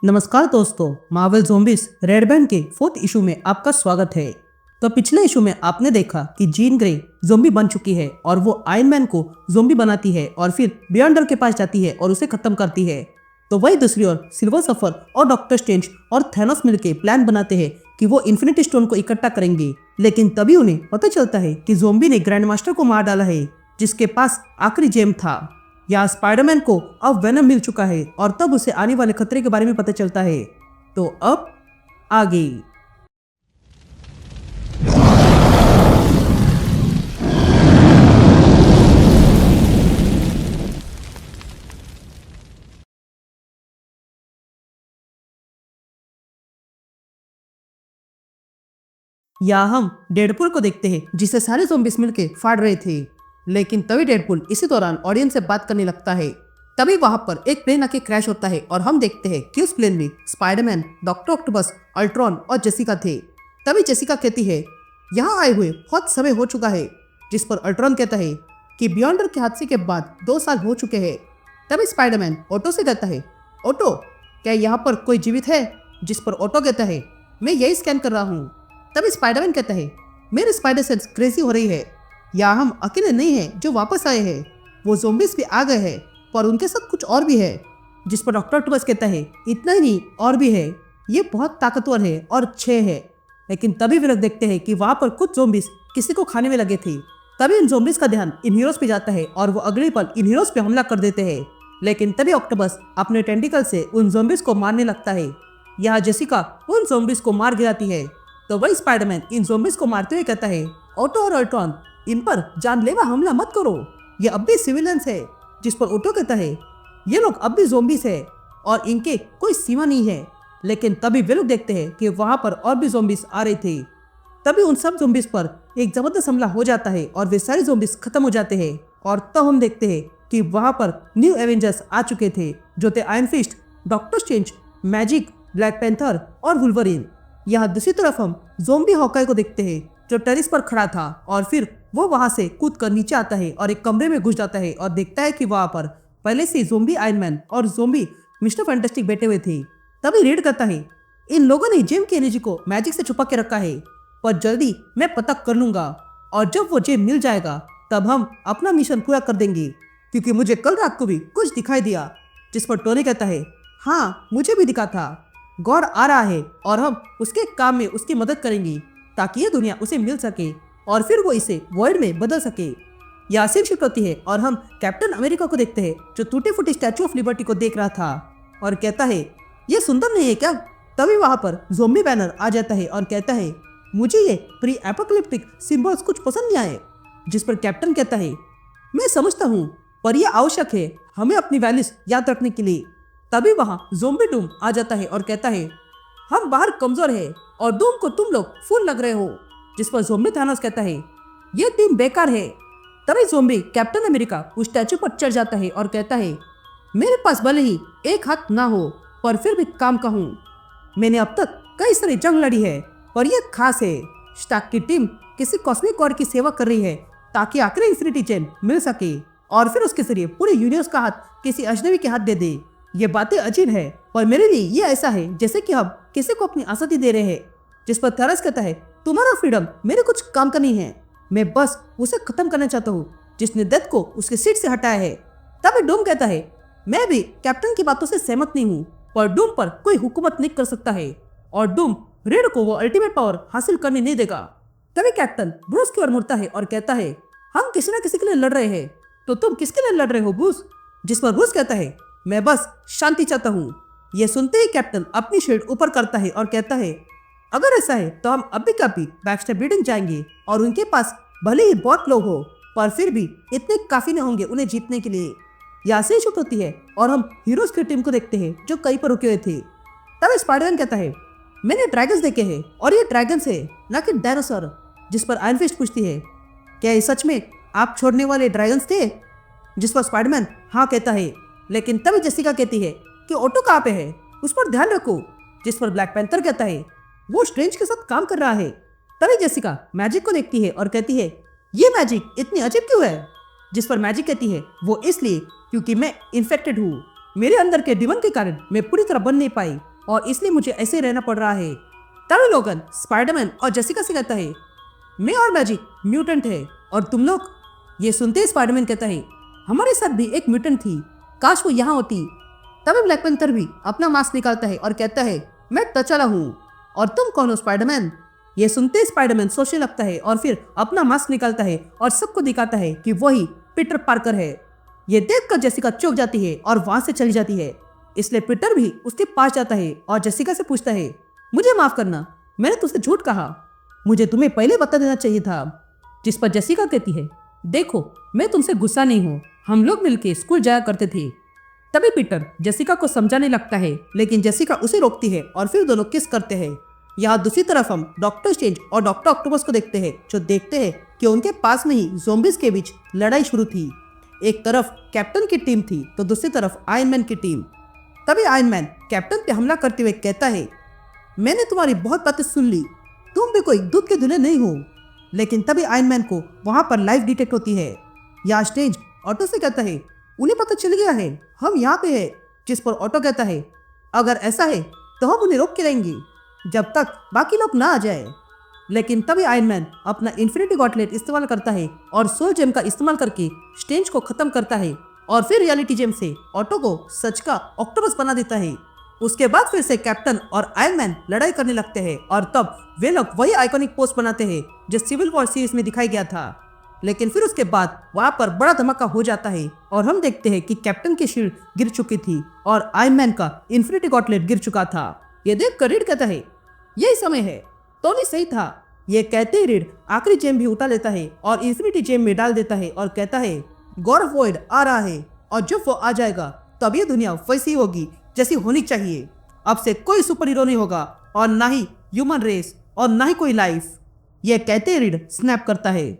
नमस्कार दोस्तों, Marvel zombies red band के फोर्थ इशू में आपका स्वागत है। तो पिछले इशू में आपने देखा कि जीन ग्रे ज़ॉम्बी बन चुकी है और वो आयरन मैन को ज़ॉम्बी बनाती है और फिर बियॉन्डर के पास जाती है और उसे खत्म करती है। तो वही दूसरी ओर सिल्वर सफर और डॉक्टर स्ट्रेंज और थैनोस मिलकर प्लान बनाते हैं कि वो इन्फिनिटी स्टोन को इकट्ठा करेंगे, लेकिन तभी उन्हें पता चलता है कि ज़ॉम्बी ने ग्रैंड मास्टर को मार डाला है, जिसके पास आखिरी जेम था। यहाँ स्पाइडरमैन को अब वेनम मिल चुका है और तब उसे आने वाले खतरे के बारे में पता चलता है। तो अब आगे यहाँ हम डेडपुल को देखते हैं, जिसे सारे ज़ॉम्बीज मिलके फाड़ रहे थे। लेकिन तभी डेडपुल इसी दौरान ऑडियंस से बात करने लगता है। तभी वहां पर एक प्लेन आके क्रैश होता है और हम देखते हैं कि उस प्लेन में स्पाइडरमैन, डॉक्टर ऑक्टोपस, अल्ट्रॉन और जेसिका थे। तभी जेसिका कहती है, यहाँ आए हुए बहुत समय हो चुका है। जिस पर अल्ट्रॉन कहता है कि बियॉन्डर के हादसे के बाद 2 साल हो चुके हैं। तभी स्पाइडरमैन ऑटो से कहता है, ऑटो, क्या यहाँ पर कोई जीवित है? जिस पर ऑटो कहता है, मैं यही स्कैन कर रहा हूँ। तभी स्पाइडरमैन कहता है, मेरे स्पाइडर सेंस क्रेजी हो रही है। या हम अकेले नहीं हैं जो वापस आए हैं, वो ज़ॉम्बीज भी आ गए हैं, पर उनके साथ कुछ और भी है। जिस पर डॉक्टर ऑक्टोपस कहता है, इतना ही नहीं और भी है, ये बहुत ताकतवर है और अच्छे है। लेकिन तभी वे लोग देखते हैं कि वहाँ पर कुछ ज़ॉम्बीज किसी को खाने में लगे थे। तभी इन ज़ॉम्बीज का ध्यान इन हीरोज पे जाता है और वो अगले पल इन हीरोज पे हमला कर देते हैं। लेकिन तभी ऑक्टोपस अपने टेंटिकल से उन ज़ॉम्बीज को मारने लगता है। यहाँ जेसिका उन ज़ॉम्बीज को मार गिराती है। तो वही स्पाइडरमैन इन ज़ॉम्बीज को मारते हुए कहता है, ऑटो और अल्ट्रॉन, इन पर जानलेवा हमला मत करो, ये अब भी सिविलियंस है। जिस पर ऑटो कहता है, ये लोग अब भी ज़ॉम्बीज है और इनके कोई सीमा नहीं है। लेकिन तभी वे लोग देखते हैं कि वहां पर और भी ज़ॉम्बीज आ रहे थे। तभी उन सब ज़ॉम्बीज पर एक जबरदस्त हमला हो जाता है और वे सारे ज़ॉम्बीज खत्म हो जाते हैं। और तब हम देखते हैं कि वहां पर न्यू एवेंजर्स आ चुके थे, जो थे Iron Fist, Doctor Strange, magic, Black Panther और वुल्वरीन। यहाँ दूसरी तरफ हम ज़ॉम्बी हॉकाई को देखते हैं, जो टेरिस पर खड़ा था और फिर वो वहां से कूद कर नीचे आता है और एक कमरे में घुस जाता है और देखता है कि वहां पर पहले से ज़ॉम्बी आयरन मैन और ज़ॉम्बी मिस्टर फैंटास्टिक बैठे हुए थे। तभी रीड करता है, इन लोगों ने जेम की एनर्जी को मैजिक से छुपा के रखा है, पर जल्दी मैं पता कर लूंगा और जब वो जेम मिल जाएगा तब हम अपना मिशन पूरा कर देंगे, क्योंकि मुझे कल रात को भी कुछ दिखाई दिया। जिस पर टोनी कहता है, हाँ मुझे भी दिखा था, गॉड आ रहा है और हम उसके काम में उसकी मदद करेंगे ताकि ये दुनिया उसे मिल सके और फिर वो इसे वॉइड में बदल सके। यासीन शिफ्ट होती है और हम कैप्टन अमेरिका को देखते हैं, जो टूटे फूटे स्टैचू ऑफ लिबर्टी को देख रहा था और कहता है, ये सुंदर नहीं है क्या? तभी वहां पर ज़ॉम्बी बैनर आ जाता है और कहता है, मुझे ये प्री एपोकलिप्टिक सिंबल्स कुछ पसंद नहीं आए। जिस पर कैप्टन कहता है, मैं समझता हूँ, पर यह आवश्यक है हमें अपनी वैल्यूज याद रखने के लिए। तभी वहाँ ज़ॉम्बी डूम आ जाता है और कहता है, हम बाहर कमजोर है और डूम को तुम लोग फूल लग रहे हो। जिस पर ज़ॉम्बी थानोस कहता है, ये टीम बेकार है। तभी ज़ॉम्बी कैप्टन अमेरिका उस स्टैचू पर चढ़ जाता है और कहता है, मेरे पास भले ही एक हाथ ना हो, पर फिर भी काम का हूँ। मैंने अब तक कई सारी जंग लड़ी है, पर यह खास है। स्टार्क की टीम किसी कॉस्मिक गॉड की सेवा कर रही है ताकि आखिरी इन्फिनिटी चेन मिल सके और फिर उसके जरिए पूरे यूनिवर्स का हाथ किसी अजनबी के हाथ दे दे। ये बातें अजीब है, पर मेरे लिए ये ऐसा है जैसे कि हम किसी को अपनी आज़ादी दे रहे हैं। जिस पर थरस कहता है, तुम्हारा फ्रीडम मेरे कुछ काम का नहीं है, मैं बस उसे खत्म करना चाहता हूँ जिसने डेथ को उसके सीट से हटाया है। तभी डूम कहता है, मैं भी कैप्टन की बातों से सहमत नहीं हूँ, पर डूम पर कोई हुकूमत नहीं कर सकता है और डूम रेड को वो अल्टीमेट पावर हासिल करने नहीं देगा। तभी कैप्टन ब्रूस की ओर मुड़ता है और कहता है, हम किसी न किसी के लिए लड़ रहे हैं, तो तुम किसके लिए लड़ रहे हो ब्रूस? जिस पर ब्रूस कहता है, मैं बस शांति चाहता हूँ। यह सुनते ही कैप्टन अपनी शील्ड ऊपर करता है और कहता है, अगर ऐसा है तो हम अभी कभी बैक्स्टर बिल्डिंग जाएंगे और उनके पास भले ही बहुत लोग हो, पर फिर भी इतने काफी नहीं होंगे उन्हें जीतने के लिए। यहाँ से छुट होती है और हम हीरोज की टीम को देखते हैं, जो कहीं पर रुके हुए थे। तब स्पाइडरमैन कहता है, मैंने ड्रैगन्स देखे हैं और ये ड्रैगन्स है, न कि डायनासोर। जिस पर आयरन फिस्ट पूछती है, क्या ये सच में आप छोड़ने वाले ड्रैगन्स थे? जिस पर स्पाइडरमैन हाँ कहता है। लेकिन तभी जेसिका कहती है कि ऑटो कहाँ पे है, उस पर ध्यान रखो। जिस पर ब्लैक पैंथर कहता है, वो स्ट्रेंज के साथ काम कर रहा है। तभी जेसिका मैजिक को देखती है और कहती है, ये मैजिक इतनी अजीब क्यों है? जिस पर मैजिक कहती है, वो इसलिए क्योंकि मैं इन्फेक्टेड हूँ, मेरे अंदर के डिमन के कारण मैं पूरी तरह बन नहीं पाई और इसलिए मुझे ऐसे रहना पड़ रहा है। तभी लोगन स्पाइडरमैन और जेसिका से कहता है, मैं और मैजिक म्यूटेंट है और तुम लोग। ये सुनते ही स्पाइडरमैन कहता है, हमारे साथ भी एक म्यूटेंट थी, काश वो यहाँ होती। तभी ब्लैक पैंथर भी अपना मास्क निकालता है और कहता है, मैं तचाला हूँ और तुम कौन हो स्पाइडरमैन। ये सुनते ही स्पाइडरमैन सोचने लगता है और फिर अपना मास्क निकालता है और सबको दिखाता है कि वही पीटर पार्कर है। ये देखकर जेसिका चौंक जाती है और वहां से चली जाती है। इसलिए पीटर भी उसके पास जाता है और जेसिका से पूछता है, मुझे माफ करना, मैंने तुझसे झूठ कहा, मुझे तुम्हें पहले बता देना चाहिए था। जिस पर जेसिका कहती है, देखो मैं तुमसे गुस्सा नहीं हूँ, हम लोग मिलके स्कूल जाया करते थे। तभी पीटर जेसिका को समझाने लगता है, लेकिन जेसिका उसे रोकती है और फिर दोनों किस करते हैं। यहाँ दूसरी तरफ हम डॉक्टर स्ट्रेंज और डॉक्टर ऑक्टोपस को देखते हैं, जो देखते हैं कि उनके पास में ही ज़ॉम्बीज के बीच लड़ाई शुरू थी। एक तरफ कैप्टन की टीम थी तो दूसरी तरफ आयरन मैन की टीम। तभी आयरन मैन कैप्टन पे हमला करते हुए कहता है, मैंने तुम्हारी बहुत बातें सुन ली, तुम भी कोई दूध के धुले नहीं हो। लेकिन तभी आयरन मैन को वहां पर लाइफ डिटेक्ट होती है। यहाँ स्ट्रेंज ऑटो से कहता है, उन्हें पता चल गया है हम यहाँ पे है। जिस पर ऑटो कहता है, अगर ऐसा है तो हम उन्हें रोक के रहेंगे जब तक बाकी लोग ना आ जाए। लेकिन तभी आयरन मैन अपना इन्फिनिटी गॉटलेट इस्तेमाल करता है और सोल जेम का इस्तेमाल करके स्ट्रेंज को खत्म करता है और फिर रियलिटी जेम से ऑटो को सच का ऑक्टोपस बना देता है। उसके बाद फिर से कैप्टन और आयरन मैन लड़ाई करने लगते हैं और तब वे लोग वही आइकॉनिक पोस्ट बनाते हैं जो सिविल वॉर सीरीज में दिखाई गया था। लेकिन फिर उसके बाद वहां पर बड़ा धमाका हो जाता है और हम देखते हैं कि कैप्टन की शील्ड गिर चुकी थी और आयरन मैन का इन्फिनिटी गॉटलेट गिर चुका था। ये देख कर रीड कहता है, यही समय है, टोनी सही था। ये कहते ही रीड आखिरी जेम भी उठा लेता है और इन्फिनिटी जेम में डाल देता है और कहता है, गॉड ऑफ वॉइड आ रहा है और जब वो आ जाएगा तब ये दुनिया वैसी होगी जैसी होनी चाहिए। अब से कोई सुपर हीरो नहीं होगा और ना ही ह्यूमन रेस और ना ही कोई लाइफ। ये कहते ही रीड स्नैप करता है।